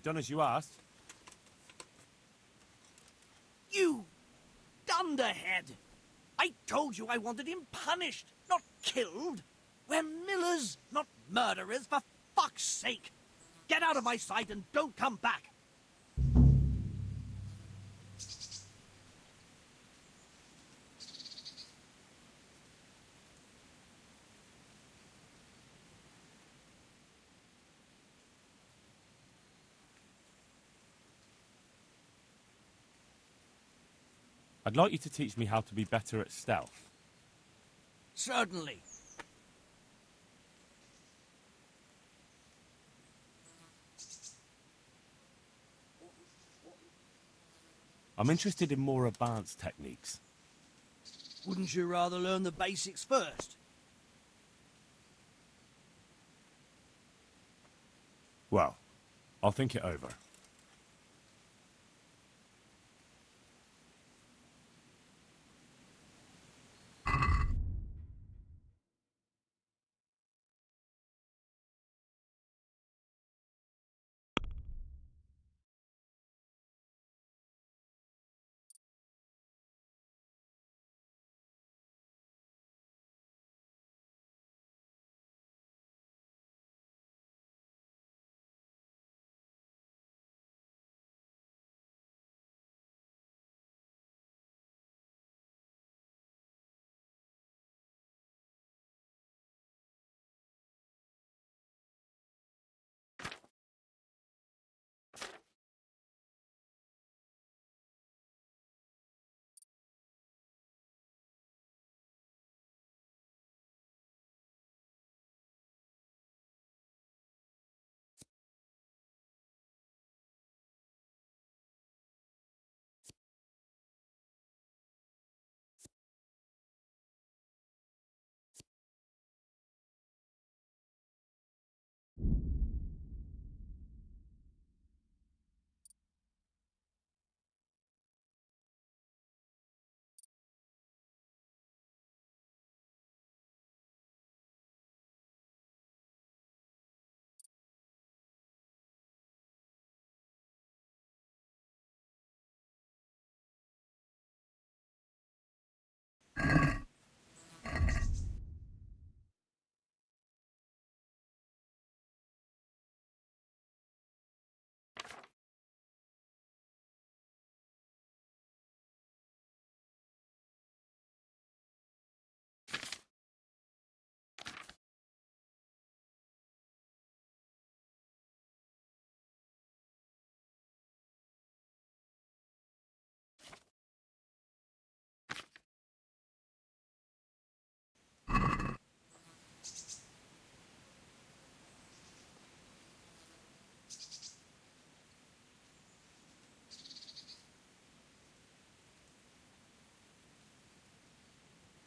done as you asked. You dunderhead! I told you I wanted him punished, not killed. We're millers, not murderers, for fuck's sake. Get out of my sight and don't come back. I'd like you to teach me how to be better at stealth. Certainly. I'm interested in more advanced techniques. Wouldn't you rather learn the basics first? Well, I'll think it over.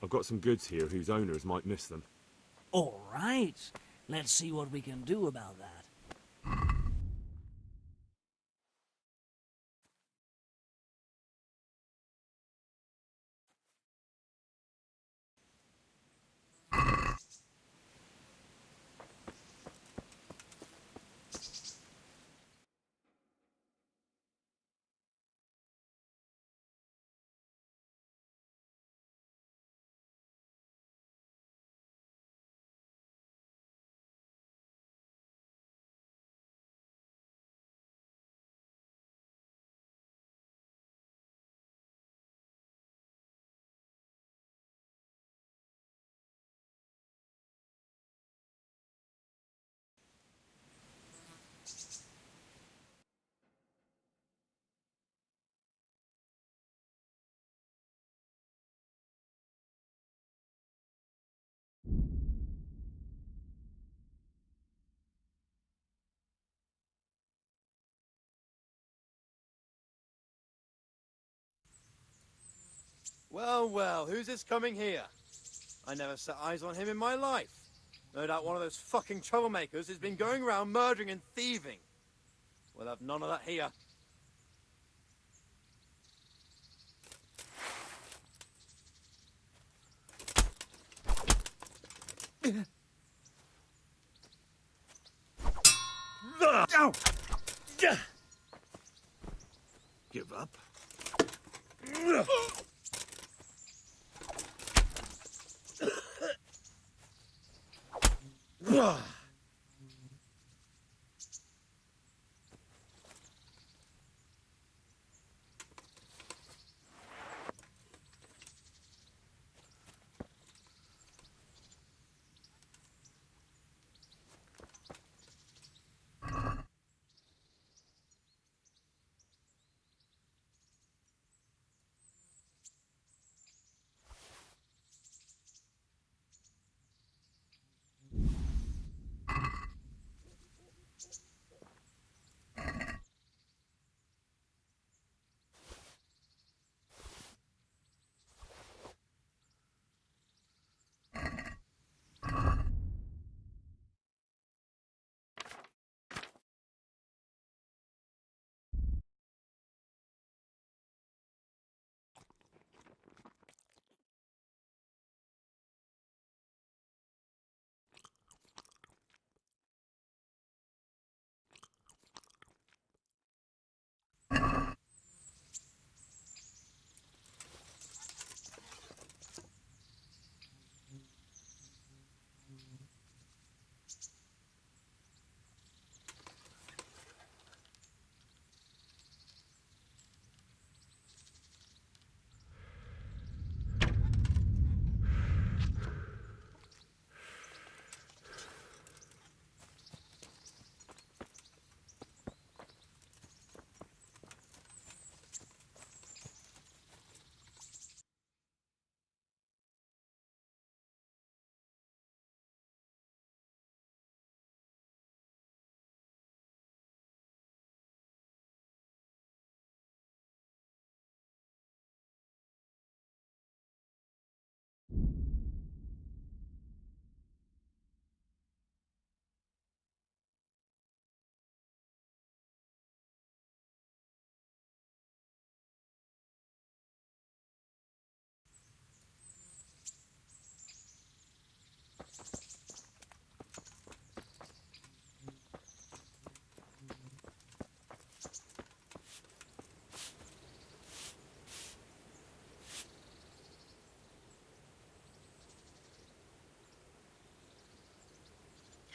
I've got some goods here whose owners might miss them. All right. Let's see what we can do about that. Well, well, who's this coming here? I never set eyes on him in my life. No doubt one of those fucking troublemakers who's been going around murdering and thieving. We'll have none of that here. Give up?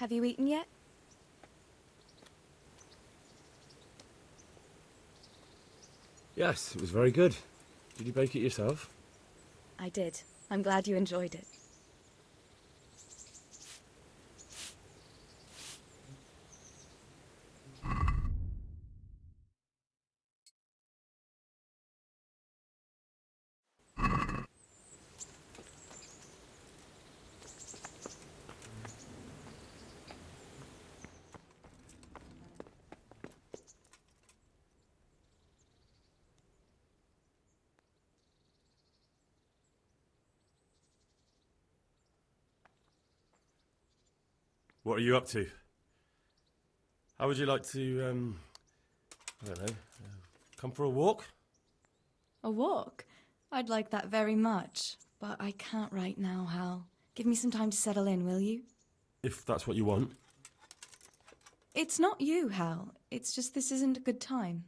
Have you eaten yet? Yes, it was very good. Did you bake it yourself? I did. I'm glad you enjoyed it. What are you up to? How would you like to, I don't know, come for a walk? A walk? I'd like that very much, but I can't right now, Hal. Give me some time to settle in, will you? If that's what you want. It's not you, Hal. It's just this isn't a good time.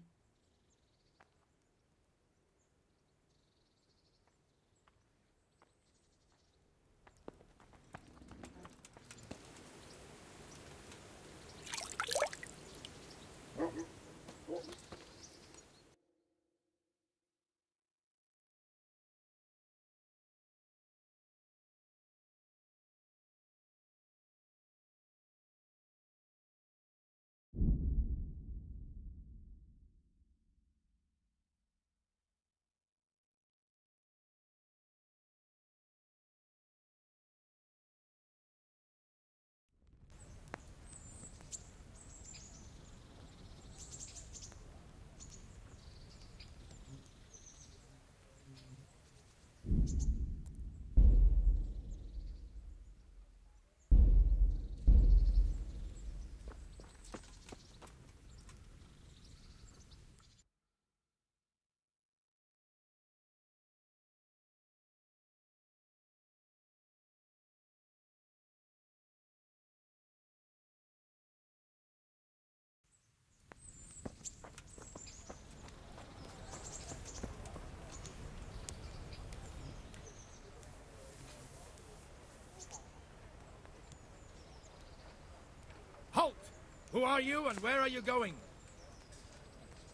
Who are you and where are you going?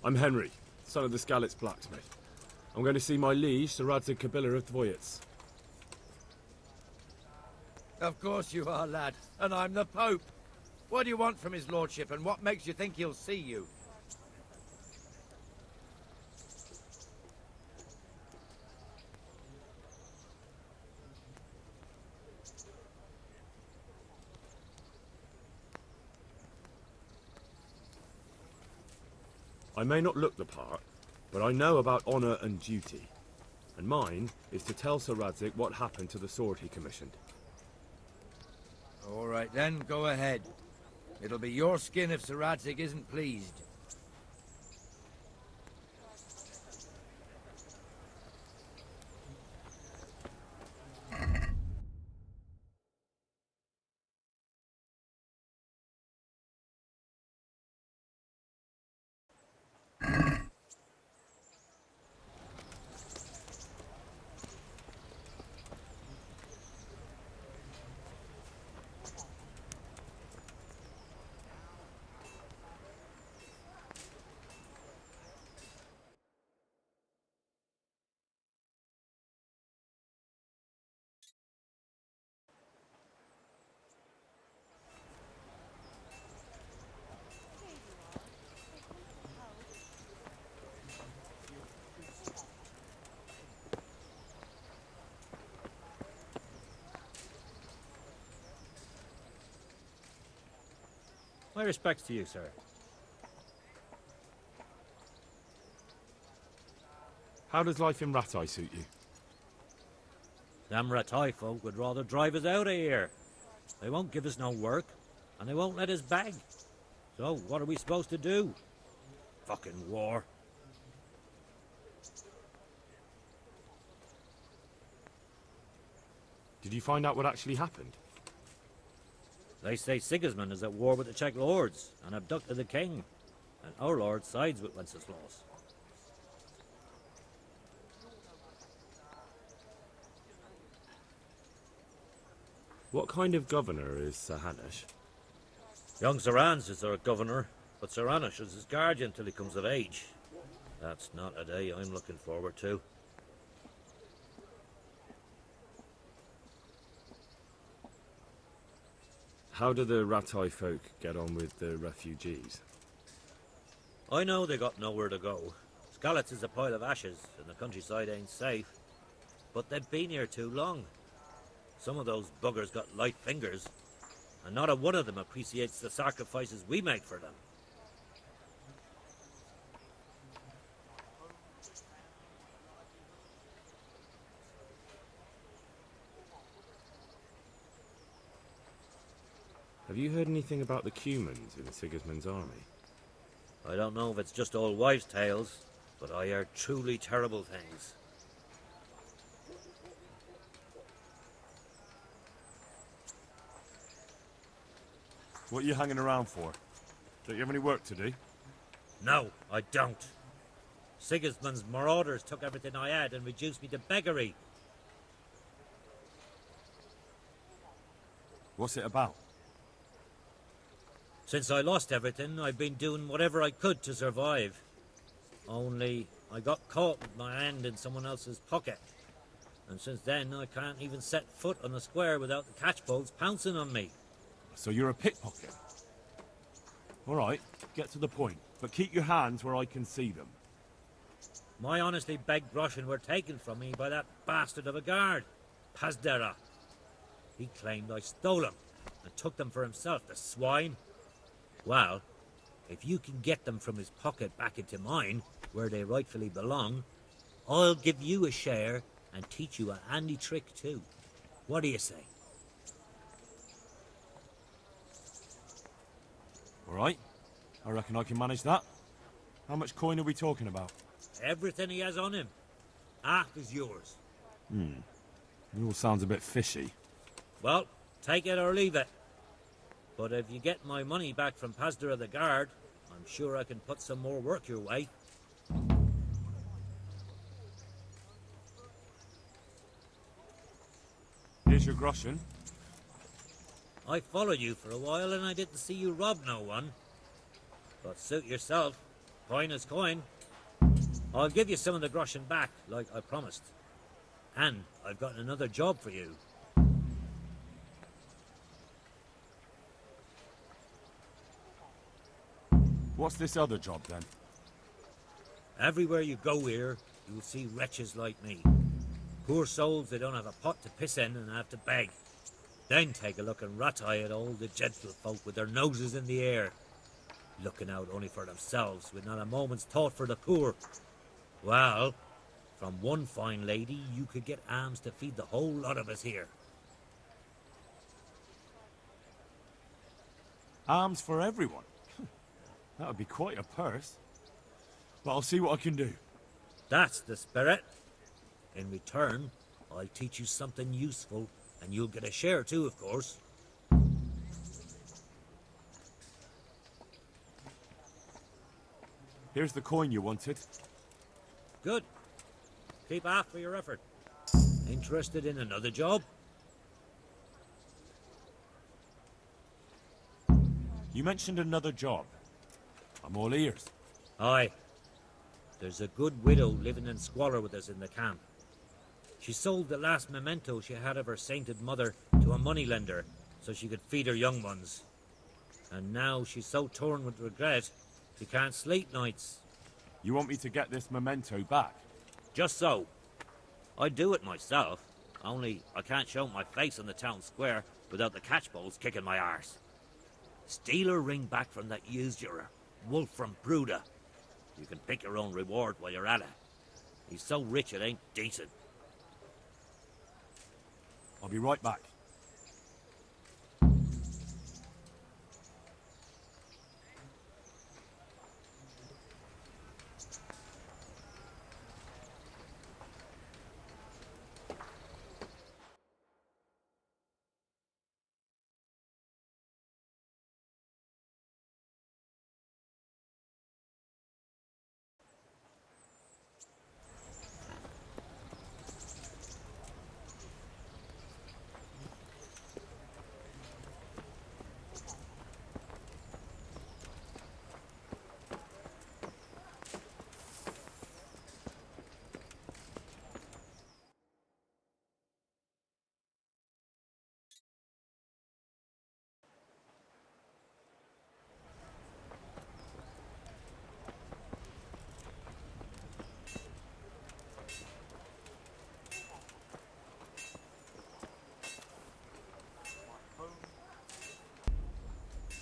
I'm Henry, son of the Skalitz blacksmith. I'm going to see my liege, Sir Radzig Kabila of Dvoyets. Of course you are, lad. And I'm the Pope. What do you want from his lordship, and what makes you think he'll see you? I may not look the part, but I know about honour and duty. And mine is to tell Sir Radzig what happened to the sword he commissioned. All right then, go ahead. It'll be your skin if Sir Radzig isn't pleased. My respects to you, sir. How does life in Ratai suit you? Them Ratai folk would rather drive us out of here. They won't give us no work, and they won't let us beg. So, what are we supposed to do? Fucking war. Did you find out what actually happened? They say Sigismund is at war with the Czech lords and abducted the king, and our lord sides with Wenceslaus. What kind of governor is Sir Hanush? Young Sir Hans is our governor, but Sir Hanush is his guardian till he comes of age. That's not a day I'm looking forward to. How do the Ratai folk get on with the refugees? I know they got nowhere to go. Skalitz is a pile of ashes, and the countryside ain't safe. But they've been here too long. Some of those buggers got light fingers, and not a one of them appreciates the sacrifices we make for them. Have you heard anything about the Cumans in Sigismund's army? I don't know if it's just old wives' tales, but I heard truly terrible things. What are you hanging around for? Don't you have any work to do? No, I don't. Sigismund's marauders took everything I had and reduced me to beggary. What's it about? Since I lost everything, I've been doing whatever I could to survive. Only, I got caught with my hand in someone else's pocket. And since then, I can't even set foot on the square without the catchpoles pouncing on me. So you're a pickpocket? All right, get to the point, but keep your hands where I can see them. My honestly begged groschen were taken from me by that bastard of a guard, Pazdera. He claimed I stole them and took them for himself, the swine. Well, if you can get them from his pocket back into mine, where they rightfully belong, I'll give you a share and teach you a handy trick too. What do you say? All right, I reckon I can manage that. How much coin are we talking about? Everything he has on him. Half is yours. It all sounds a bit fishy. Well, take it or leave it. But if you get my money back from Pazdera the guard, I'm sure I can put some more work your way. Here's your groschen. I followed you for a while and I didn't see you rob no one. But suit yourself. Coin is coin. I'll give you some of the groschen back, like I promised. And I've got another job for you. What's this other job, then? Everywhere you go here, you'll see wretches like me. Poor souls that don't have a pot to piss in and have to beg. Then take a look and rat-eye at all the gentlefolk with their noses in the air, looking out only for themselves with not a moment's thought for the poor. Well, from one fine lady you could get alms to feed the whole lot of us here. Alms for everyone? That would be quite a purse. But I'll see what I can do. That's the spirit. In return, I'll teach you something useful, and you'll get a share too, of course. Here's the coin you wanted. Good. Keep half for your effort. Interested in another job? You mentioned another job. I'm all ears. Aye. There's a good widow living in squalor with us in the camp. She sold the last memento she had of her sainted mother to a moneylender so she could feed her young ones. And now she's so torn with regret, she can't sleep nights. You want me to get this memento back? Just so. I'd do it myself, only I can't show my face on the town square without the catchpoles kicking my arse. Steal her ring back from that usurer, Wolf from Bruda. You can pick your own reward while you're at it. He's so rich it ain't decent. I'll be right back.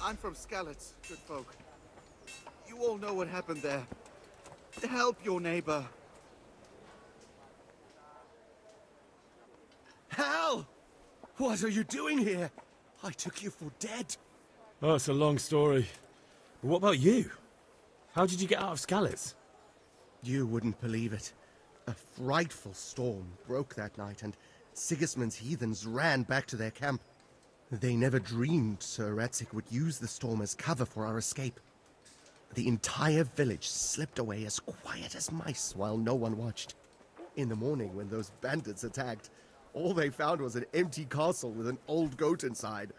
I'm from Skalitz, good folk. You all know what happened there. Help your neighbor. Hal! What are you doing here? I took you for dead. Oh, it's a long story. But what about you? How did you get out of Skalitz? You wouldn't believe it. A frightful storm broke that night, and Sigismund's heathens ran back to their camp. They never dreamed Sir Ratzik would use the storm as cover for our escape. The entire village slipped away as quiet as mice while no one watched. In the morning, when those bandits attacked, all they found was an empty castle with an old goat inside.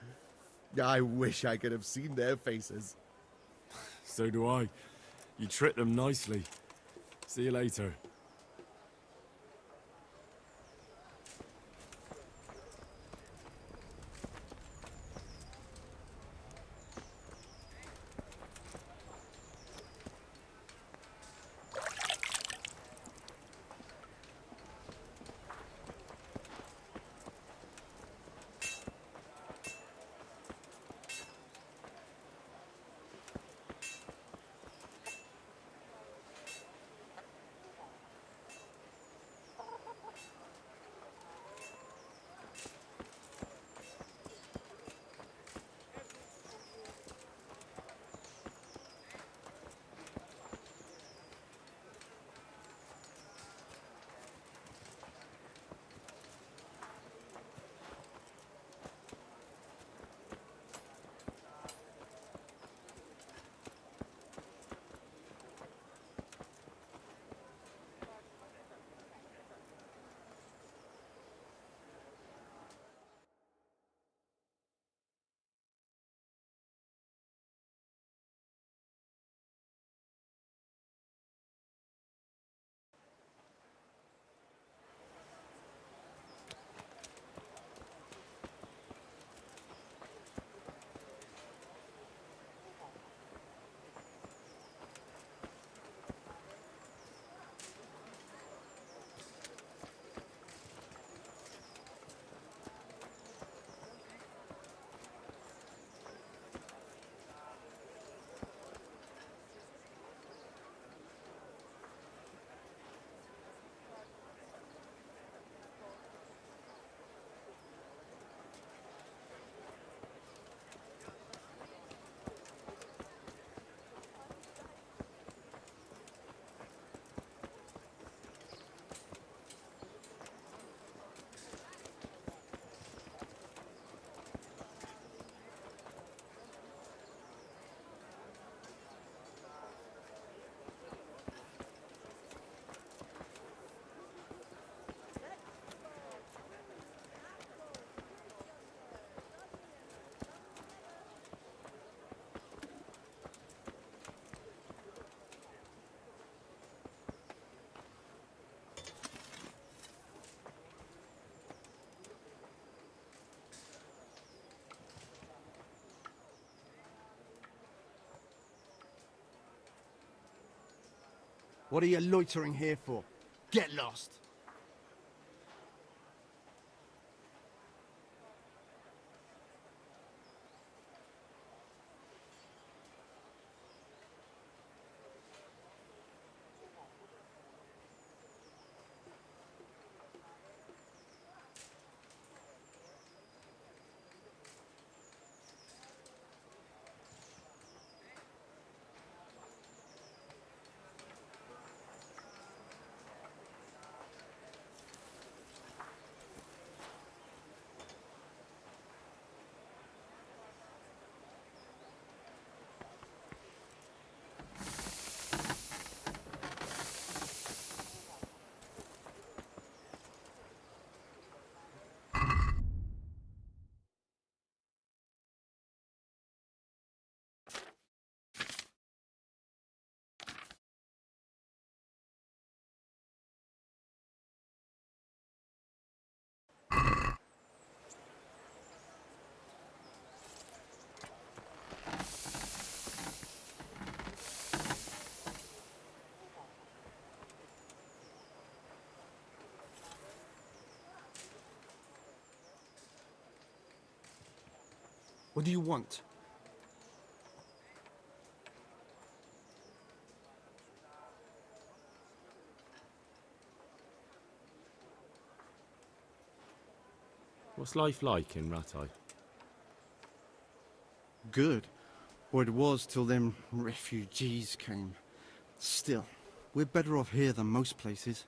I wish I could have seen their faces. So do I. You tricked them nicely. See you later. What are you loitering here for? Get lost. What do you want? What's life like in Rattay? Good. Or it was till them refugees came. Still, we're better off here than most places.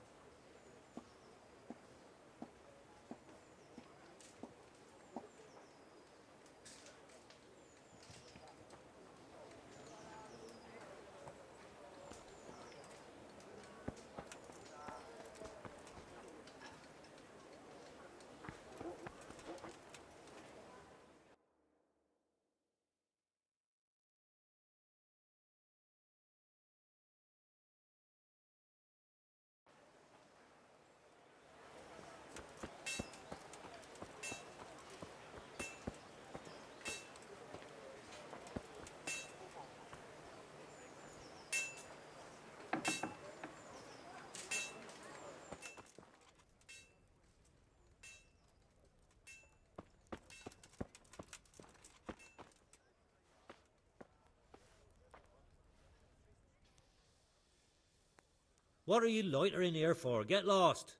What are you loitering here for? Get lost.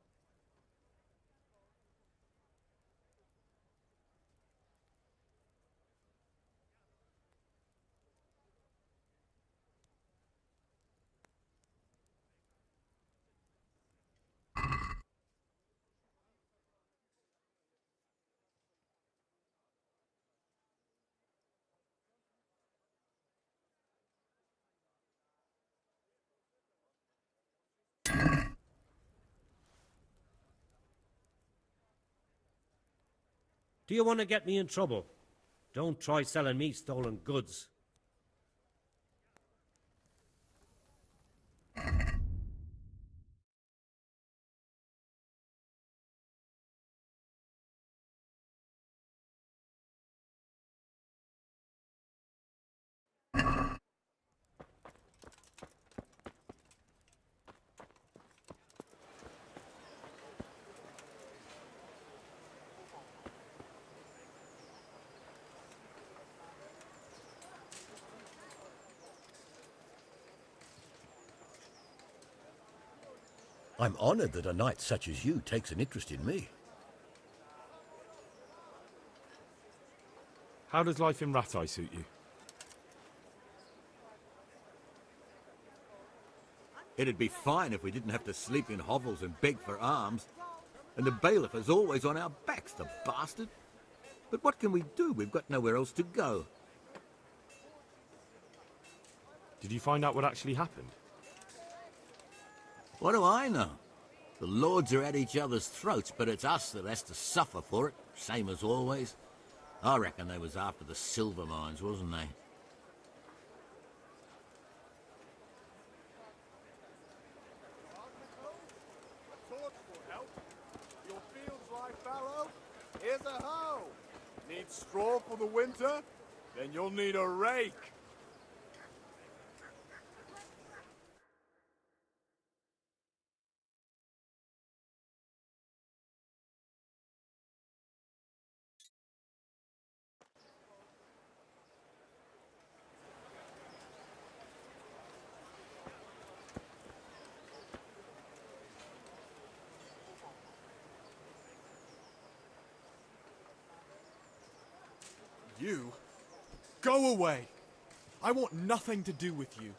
Do you want to get me in trouble? Don't try selling me stolen goods. I'm honored that a knight such as you takes an interest in me. How does life in Rattay suit you? It'd be fine if we didn't have to sleep in hovels and beg for alms. And the bailiff is always on our backs, the bastard. But what can we do? We've got nowhere else to go. Did you find out what actually happened? What do I know? The lords are at each other's throats, but it's us that has to suffer for it, same as always. I reckon they was after the silver mines, wasn't they? Your fields lie fallow? Here's a hoe. Need straw for the winter? Then you'll need a rake. You? Go away. I want nothing to do with you.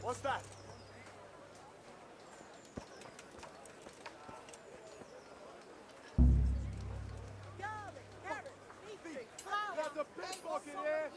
What's that? Garlic, carrots, beetroot, flour. There's a pickpocket here!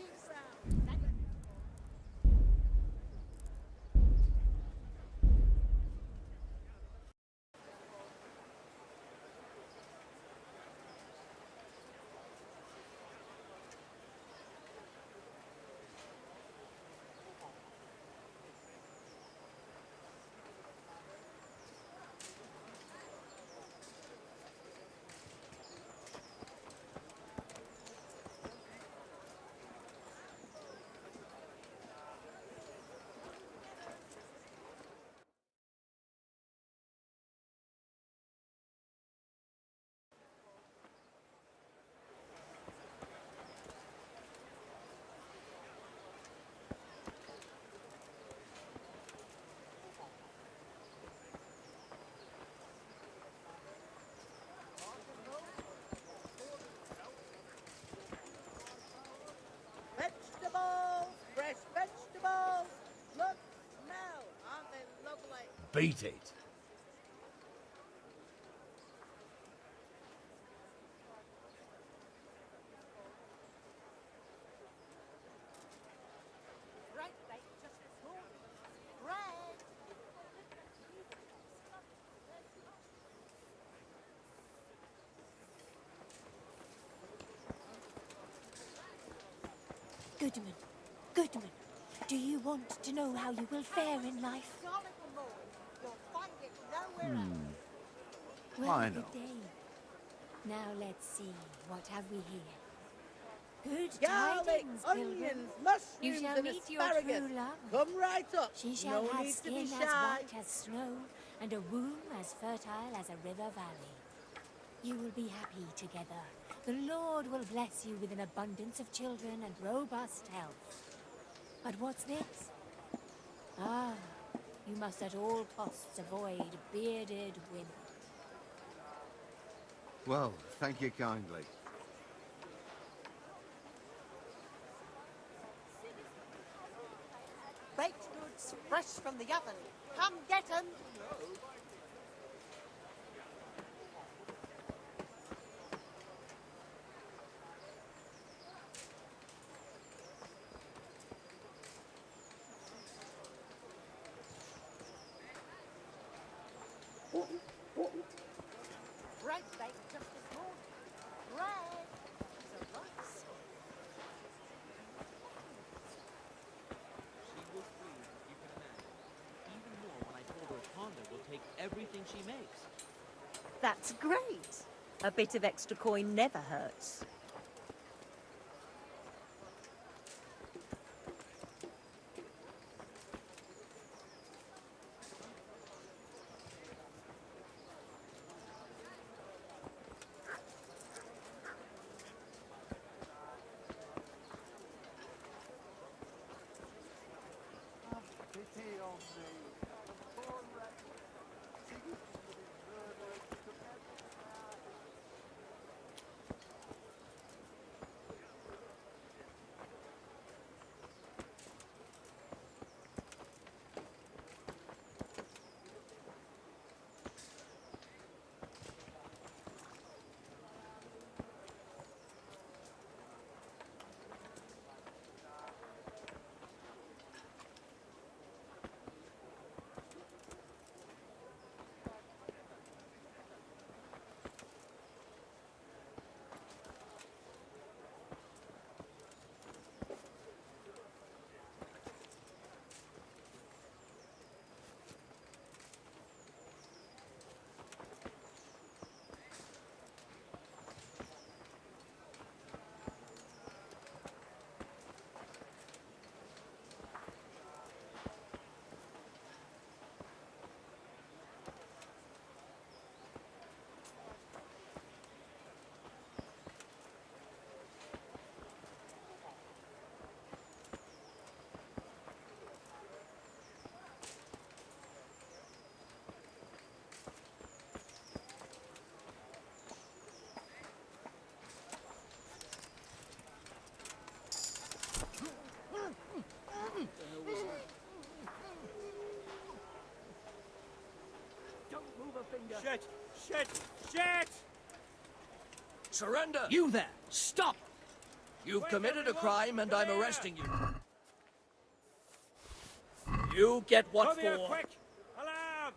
Vegetables, fresh vegetables. Look, smell. Aren't they lovely? Beat it. Goodman, Goodman, do you want to know how you will fare in life? Well, I good know. day. Now let's see, what have we here? Good Garlic, tidings, pilgrim. onions, mushrooms, You shall and meet your asparagus. true love. Come right up. She shall No have need to be skin shy. as white as snow and a womb as fertile as a river valley. You will be happy together. The Lord will bless you with an abundance of children and robust health. But what's this? Ah, you must at all costs avoid bearded women. Well, thank you kindly. Baked goods fresh from the oven. Come get 'em. Bread baked just this morning. Bread. So nice. She was pleased, you can imagine. Even more when I told her Honda will take everything she makes. That's great. A bit of extra coin never hurts. Don't move a finger. Shit! Shit! Shit! Surrender! You there! Stop! You've Wait, committed a everyone, crime and come I'm here. arresting you. You get what Come here, for. quick! Alarm!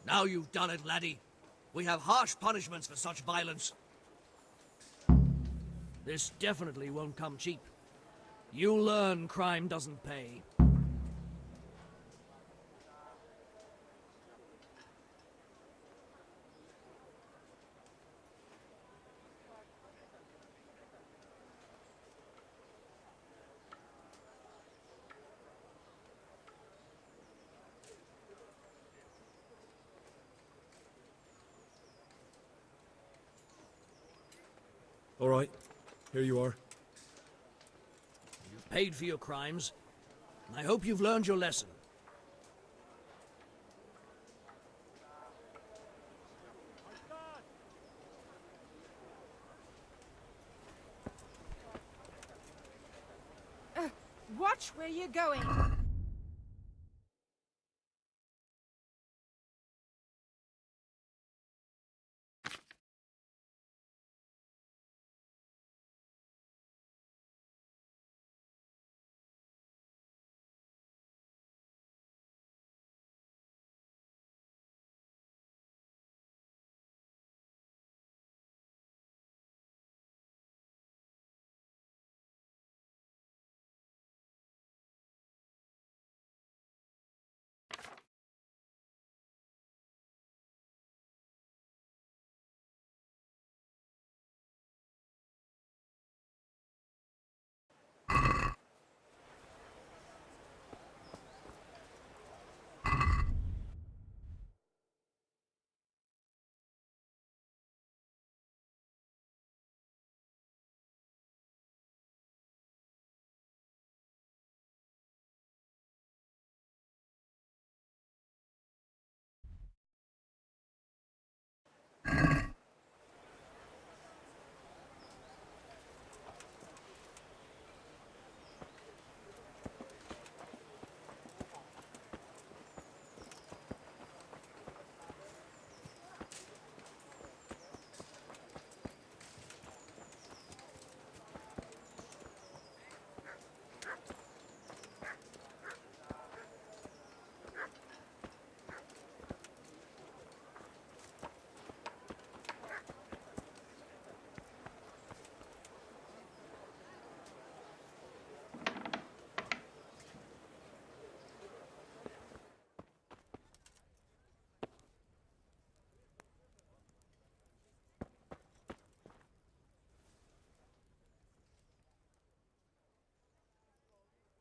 Now you've done it, laddie. We have harsh punishments for such violence. This definitely won't come cheap. You'll learn crime doesn't pay. All right, here you are. You've paid for your crimes, and I hope you've learned your lesson. Watch where you're going.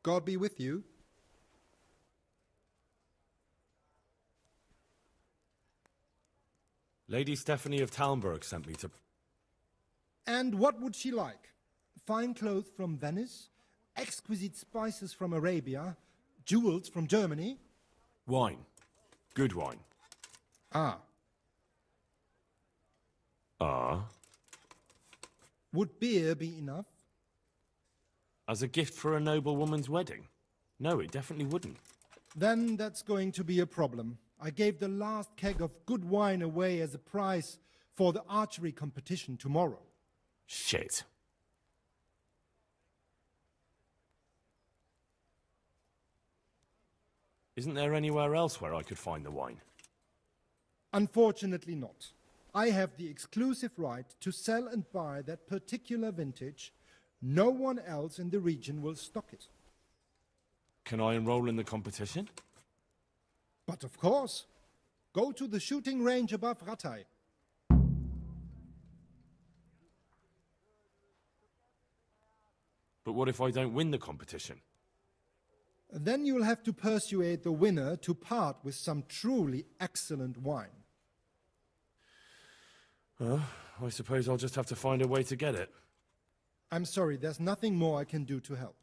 God be with you. Lady Stephanie of Talmberg sent me to... And what would she like? Fine clothes from Venice? Exquisite spices from Arabia? Jewels from Germany? Wine. Good wine. Ah. Ah? Would beer be enough? As a gift for a noblewoman's wedding? No, it definitely wouldn't. Then that's going to be a problem. I gave the last keg of good wine away as a prize for the archery competition tomorrow. Shit. Isn't there anywhere else where I could find the wine? Unfortunately not. I have the exclusive right to sell and buy that particular vintage. No one else in the region will stock it. Can I enroll in the competition? But of course. Go to the shooting range above Rattay. But what if I don't win the competition? Then you'll have to persuade the winner to part with some truly excellent wine. I suppose I'll just have to find a way to get it. I'm sorry, there's nothing more I can do to help.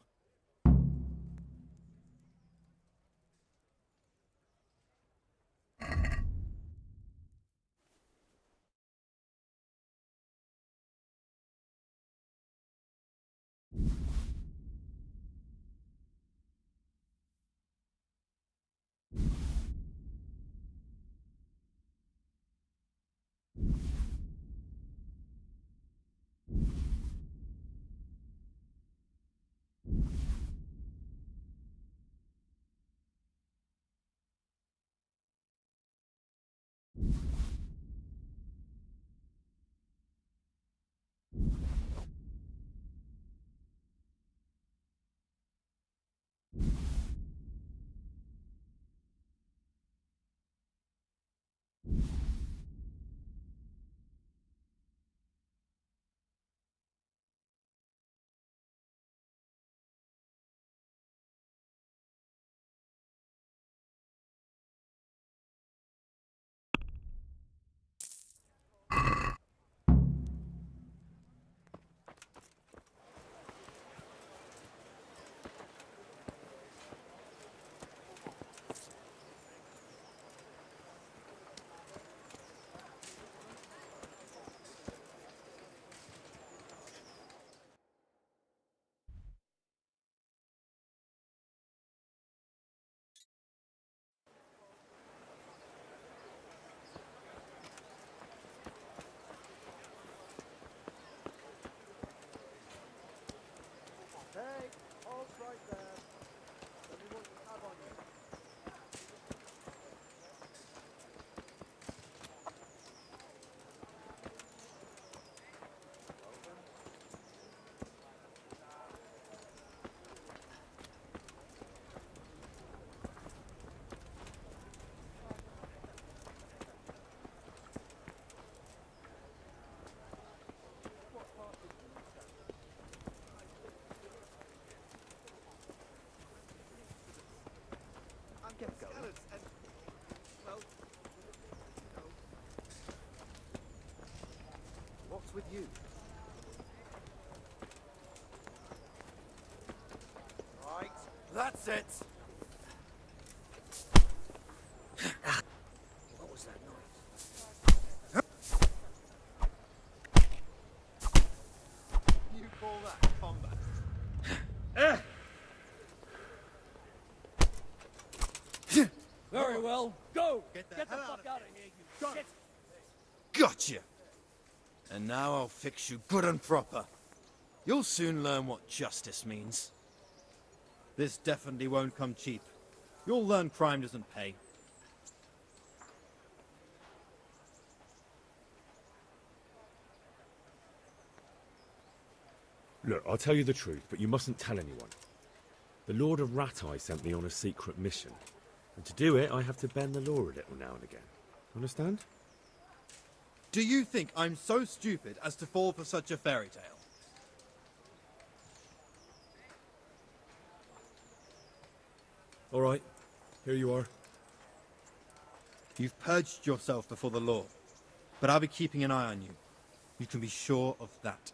Hey, halt right there. Tell me what you have on you. Get going. And, well, you know. What's with you? Right, that's it. What was that noise? You call that combat? Very well. Go! Get the fuck out of here, you shit! Gotcha! And now I'll fix you good and proper. You'll soon learn what justice means. This definitely won't come cheap. You'll learn crime doesn't pay. Look, I'll tell you the truth, but you mustn't tell anyone. The Lord of Rattay sent me on a secret mission. And to do it, I have to bend the law a little now and again. Understand? Do you think I'm so stupid as to fall for such a fairy tale? All right, here you are. You've purged yourself before the law, but I'll be keeping an eye on you. You can be sure of that.